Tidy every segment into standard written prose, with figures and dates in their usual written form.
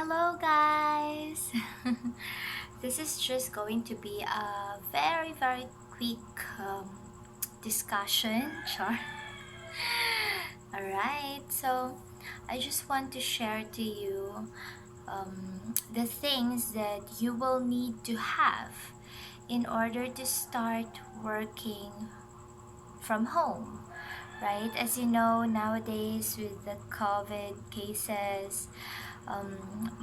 Hello guys! This is just going to be a very quick discussion. Sure. Alright, so I just want to share to you the things that you will need to have in order to start working from home. Right? As you know, nowadays with the COVID cases,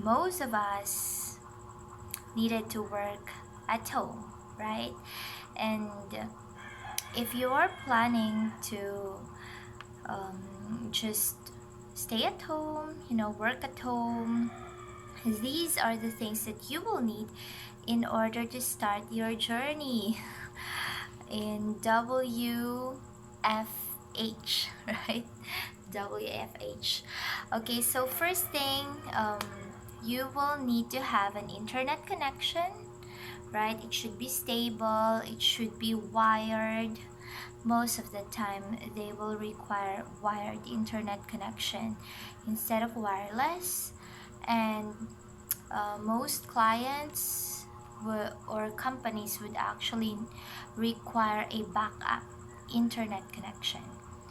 most of us needed to work at home, right? And if you are planning to just stay at home, work at home, these are the things that you will need in order to start your journey in WFH, right? WFH. Okay, so first thing, you will need to have an internet connection, right? It should be stable, it should be wired. Most of the time, they will require wired internet connection instead of wireless. And most clients or companies would actually require a backup internet connection.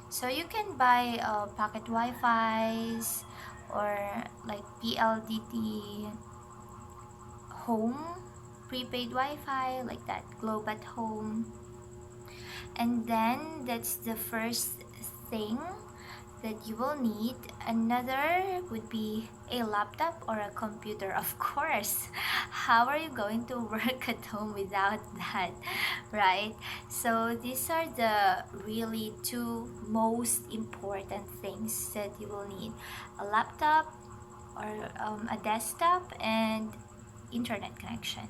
So you can buy pocket Wi-Fi's or like PLDT home prepaid Wi-Fi, like that, Globe at Home. And then that's the first thing that you will need. Another would be a laptop or a computer, of course. How are you going to work at home without that, right? So these are the really two most important things that you will need: a laptop or a desktop and internet connection.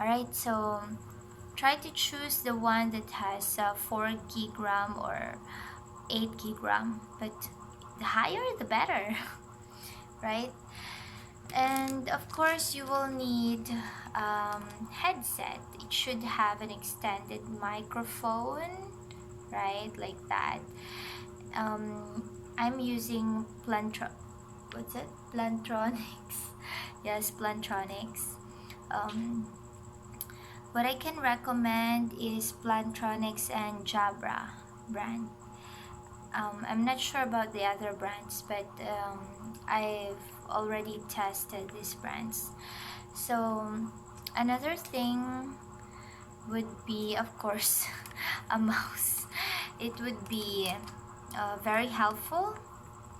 All right, so try to choose the one that has 4 gig RAM or 8 gig RAM, but the higher the better. Right? And of course you will need headset. It should have an extended microphone, right, like that. I'm using Plantronics. Yes, Plantronics. What I can recommend is Plantronics and Jabra brand. I'm not sure about the other brands, but I've already tested these brands. So another thing would be, of course, a mouse. It would be very helpful,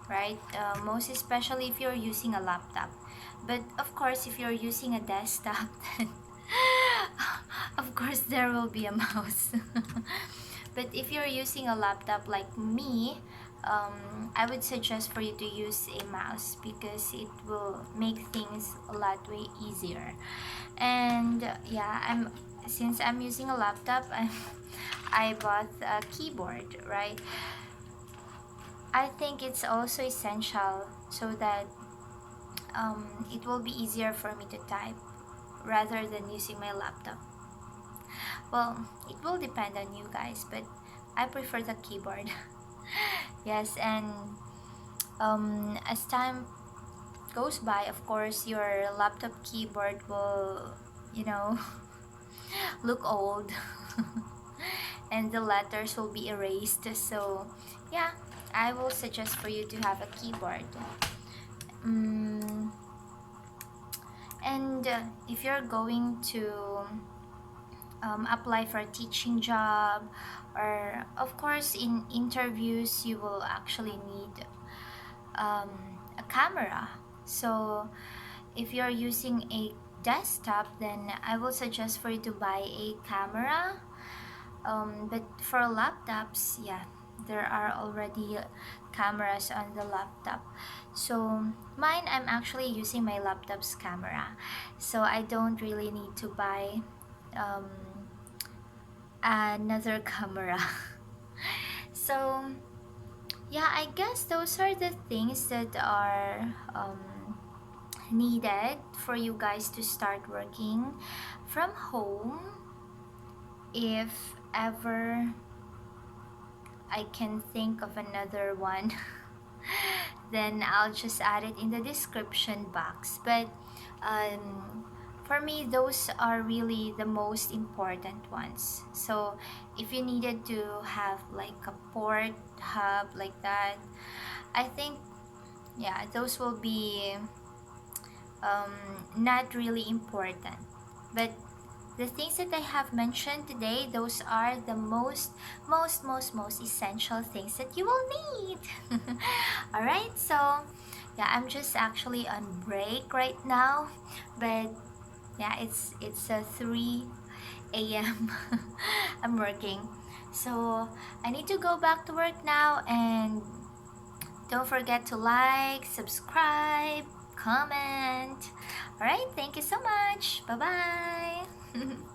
right? Most especially if you're using a laptop. But of course, if you're using a desktop, then of course there will be a mouse. But if you're using a laptop like me, I would suggest for you to use a mouse because it will make things a lot way easier. And yeah, since I'm using a laptop, I bought a keyboard, right? I think it's also essential so that it will be easier for me to type rather than using my laptop. Well, it will depend on you guys, but I prefer the keyboard. Yes, and as time goes by, of course, your laptop keyboard will, you know, look old and the letters will be erased. So, yeah, I will suggest for you to have a keyboard. And if you're going to apply for a teaching job, or of course in interviews you will actually need a camera. So if you're using a desktop, then I will suggest for you to buy a camera. But for laptops, yeah, there are already cameras on the laptop. So mine, I'm actually using my laptop's camera, so I don't really need to buy another camera. So yeah, I guess those are the things that are needed for you guys to start working from home. If ever I can think of another one then I'll just add it in the description box. But for me, those are really the most important ones. So if you needed to have like a port hub like that, I think, yeah, those will be um, not really important. But the things that I have mentioned today, those are the most essential things that you will need. All right, so yeah, I'm just actually on break right now, but yeah, it's 3 a.m. I'm working, so I need to go back to work now. And don't forget to like, subscribe, comment. All right, thank you so much. Bye bye.